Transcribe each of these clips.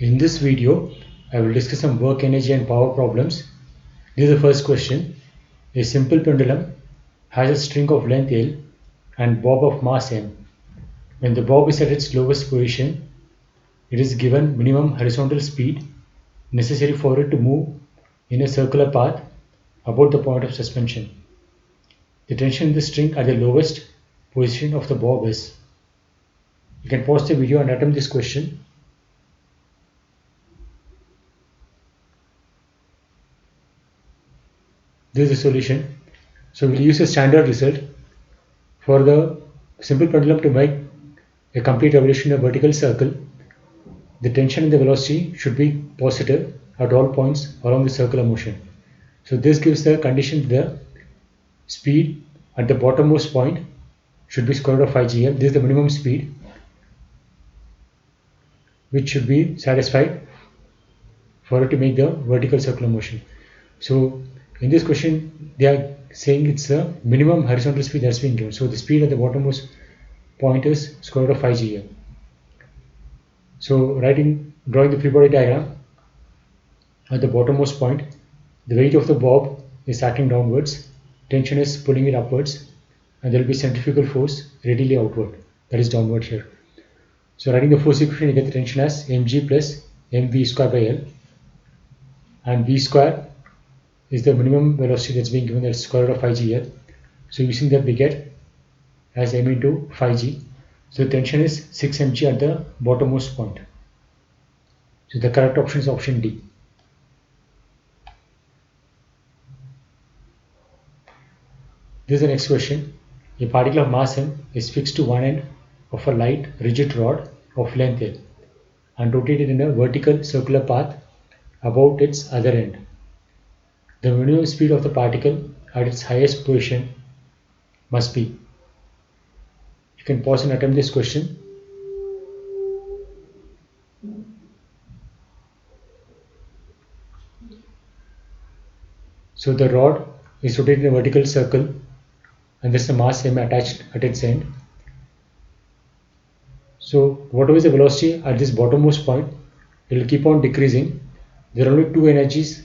In this video, I will discuss some work energy and power problems. This is the first question. A simple pendulum has a string of length L and bob of mass M. When the bob is at its lowest position, it is given minimum horizontal speed necessary for it to move in a circular path about the point of suspension. The tension in the string at the lowest position of the bob is. You can pause the video and attempt this question. This is the solution. So we'll use a standard result for the simple pendulum to make a complete revolution in a vertical circle. The tension and the velocity should be positive at all points along the circular motion. So this gives the condition the speed at the bottommost point should be square root of 5 gm. This is the minimum speed which should be satisfied for it to make the vertical circular motion. So in this question they are saying it's the minimum horizontal speed that's been given. So the speed at the bottommost point is square root of 5 gm. So drawing the free body diagram, at the bottommost point, the weight of the bob is acting downwards, tension is pulling it upwards, and there will be centrifugal force radially outward, that is downward here. So writing the force equation, you get the tension as mg plus mv square by L, and v square is the minimum velocity that's being given, that's square root of 5gl. So using that we get as m into 5g. So the tension is 6 mg at the bottommost point. So the correct option is option D. This is the next question. A particle of mass m is fixed to one end of a light rigid rod of length L and rotated in a vertical circular path about its other end. The minimum speed of the particle at its highest position must be. You can pause and attempt this question. So the rod is rotated in a vertical circle and there is a mass m attached at its end. So whatever is the velocity at this bottommost point, it will keep on decreasing. There are only two energies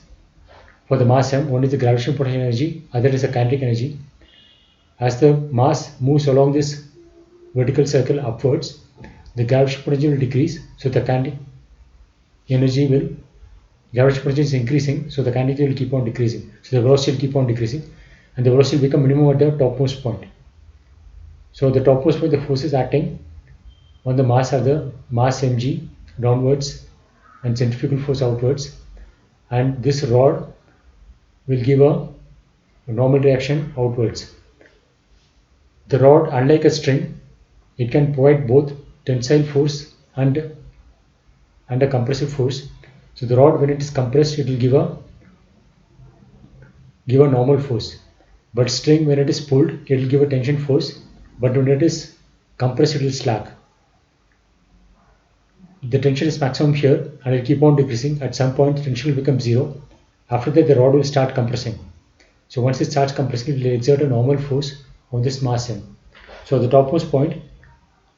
for the mass m. One is the gravitational potential energy, other is the kinetic energy. As the mass moves along this vertical circle upwards, the gravitational potential will decrease, so the kinetic energy will, gravitational potential is increasing, so the kinetic energy will keep on decreasing. So the velocity will keep on decreasing, and the velocity will become minimum at the topmost point. So the topmost point, the force is acting on the mass are the mass mg downwards and centrifugal force outwards, and this rod will give a normal reaction outwards. The rod, unlike a string, it can provide both tensile force and a compressive force. So the rod, when it is compressed, it will give a normal force, but string, when it is pulled, it will give a tension force, but when it is compressed, it will slack. The tension is maximum here and it will keep on decreasing. At some point the tension will become zero. After that the rod will start compressing. So once it starts compressing, it will exert a normal force on this mass m. So at the topmost point,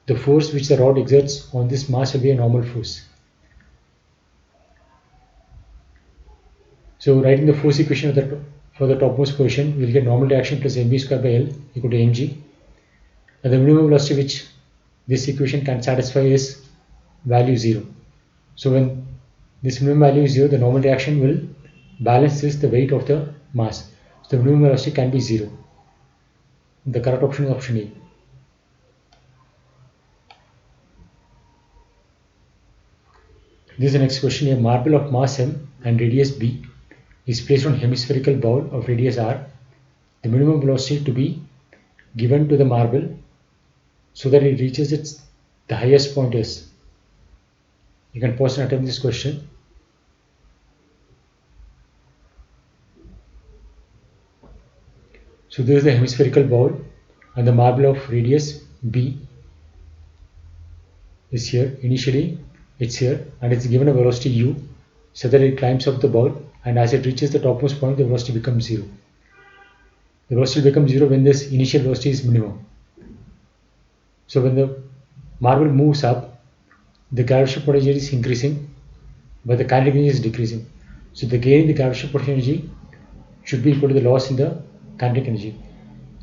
the force which the rod exerts on this mass will be a normal force. So writing the force equation for the topmost position, we will get normal reaction plus mv square by L equal to mg. And the minimum velocity which this equation can satisfy is value 0. So when this minimum value is 0, the normal reaction will balance the weight of the mass. So the minimum velocity can be 0. The correct option is option A. This is the next question. A marble of mass m and radius b is placed on hemispherical bowl of radius r. The minimum velocity to be given to the marble so that it reaches the highest point is. You can pause and attempt this question. So this is the hemispherical bowl and the marble of radius b is here. Initially it's here and it's given a velocity u so that it climbs up the bowl, and as it reaches the topmost point the velocity becomes 0. The velocity becomes 0 when this initial velocity is minimum. So when the marble moves up, the gravitational potential is increasing but the kinetic energy is decreasing. So the gain in the gravitational potential energy should be equal to the loss in the kinetic energy.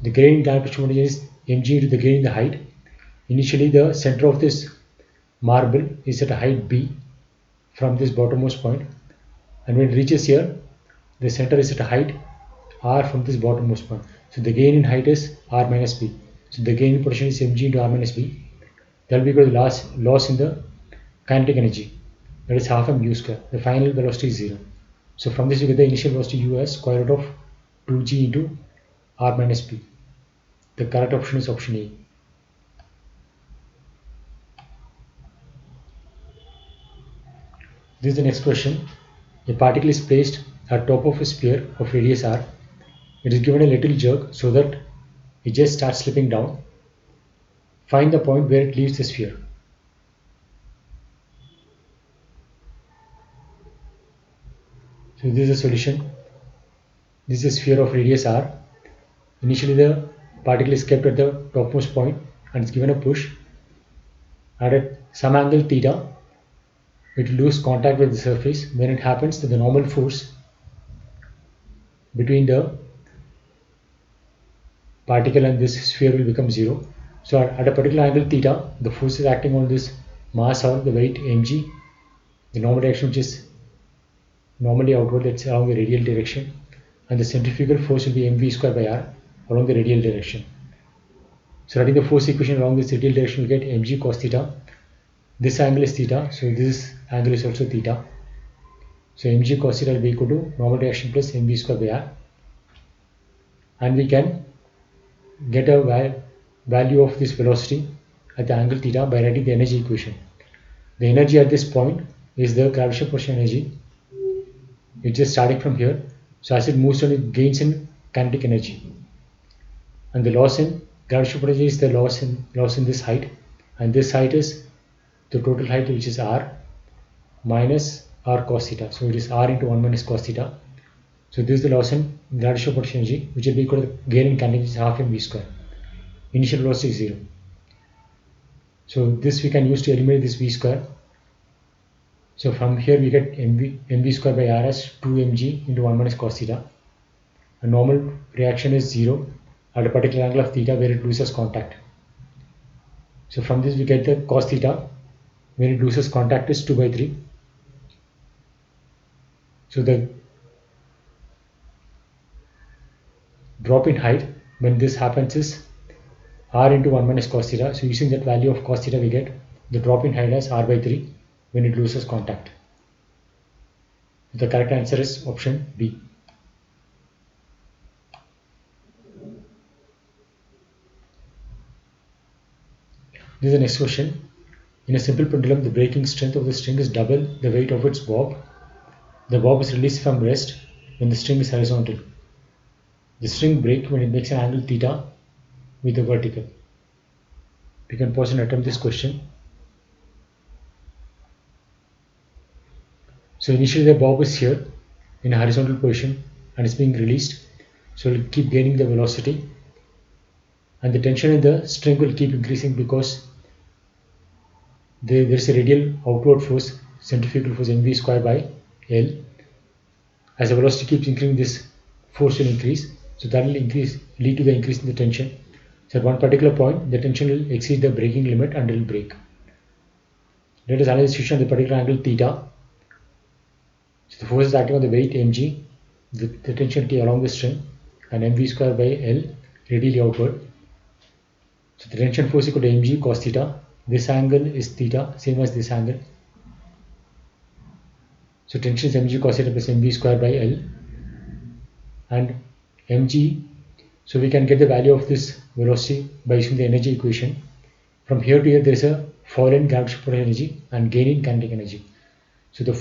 The gain in gravitational potential is mg into the gain in the height. Initially, the center of this marble is at a height b from this bottommost point, and when it reaches here, the center is at a height r from this bottommost point. So the gain in height is r minus b. So the gain in potential is mg into r minus b. That will be equal to the loss in the kinetic energy, that is half m u square. The final velocity is 0. So from this you get the initial velocity u as square root of 2g into r minus b. The correct option is option A. This is the next question. A particle is placed at top of a sphere of radius r. It is given a little jerk so that it just starts slipping down. Find the point where it leaves the sphere. So this is the solution. This is a sphere of radius r. Initially the particle is kept at the topmost point and is given a push. And at some angle theta, it will lose contact with the surface. When it happens, the normal force between the particle and this sphere will become 0. So at a particular angle theta, the force is acting on this mass or the weight mg, the normal direction which is normally outward, that's along the radial direction, and the centrifugal force will be mv square by r along the radial direction. So writing the force equation along this radial direction, we get mg cos theta. This angle is theta, so this angle is also theta. So mg cos theta will be equal to normal direction plus mv square by r, and we can get a value of this velocity at the angle theta by writing the energy equation. The energy at this point is the gravitational potential energy. It's just starting from here. So as it moves on, it gains in kinetic energy, and the loss in gravitational potential is the loss in this height, and this height is the total height, which is r minus r cos theta. So it is r into 1 minus cos theta. So this is the loss in gravitational potential energy, which will be equal to the gain in kinetic energy is half mv square. Initial velocity is 0. So this we can use to eliminate this v square. So from here we get mv square by r as 2mg into 1 minus cos theta. A normal reaction is 0 at a particular angle of theta where it loses contact. So from this we get the cos theta when it loses contact is 2 by 3. So the drop in height when this happens is r into 1 minus cos theta. So using that value of cos theta, we get the drop in height as r by 3 when it loses contact. The correct answer is option B. This is the next question. In a simple pendulum, the breaking strength of the string is double the weight of its bob. The bob is released from rest when the string is horizontal. The string breaks when it makes an angle theta with the vertical. We can pause and attempt this question. So initially the bob is here in a horizontal position and is being released. So it will keep gaining the velocity, and the tension in the string will keep increasing because there is a radial outward force, centrifugal force mv square by L. As the velocity keeps increasing, this force will increase. So that will lead to the increase in the tension. So at one particular point, the tension will exceed the breaking limit and it will break. Let us analyze the situation at the particular angle theta. So the force is acting on the weight mg, the tension T along the string, and mv square by L radially outward. So the tension force equal to mg cos theta. This angle is theta, same as this angle. So tension is mg cos theta plus mv square by L, and mg. So we can get the value of this velocity by using the energy equation. From here to here, there is a fall in gravitational potential energy and gain in kinetic energy. So the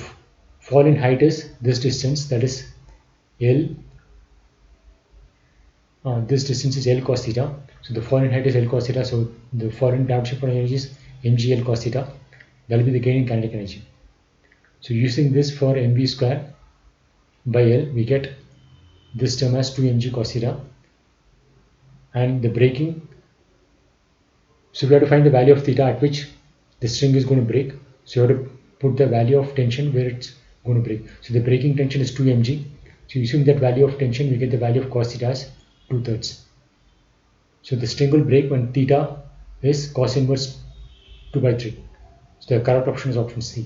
fall in height is this distance, that is L. This distance is L cos theta. So the fall in height is L cos theta. So the fall in gravitational potential energy is mg L cos theta. That will be the gain in kinetic energy. So using this for mv square by L, we get this term as 2mg cos theta, and the breaking. So we have to find the value of theta at which the string is going to break. So you have to put the value of tension where it's going to break. So the breaking tension is 2 mg. So using that value of tension, we get the value of cos theta as 2/3. So the string will break when theta is cos inverse 2/3. So the correct option is option C.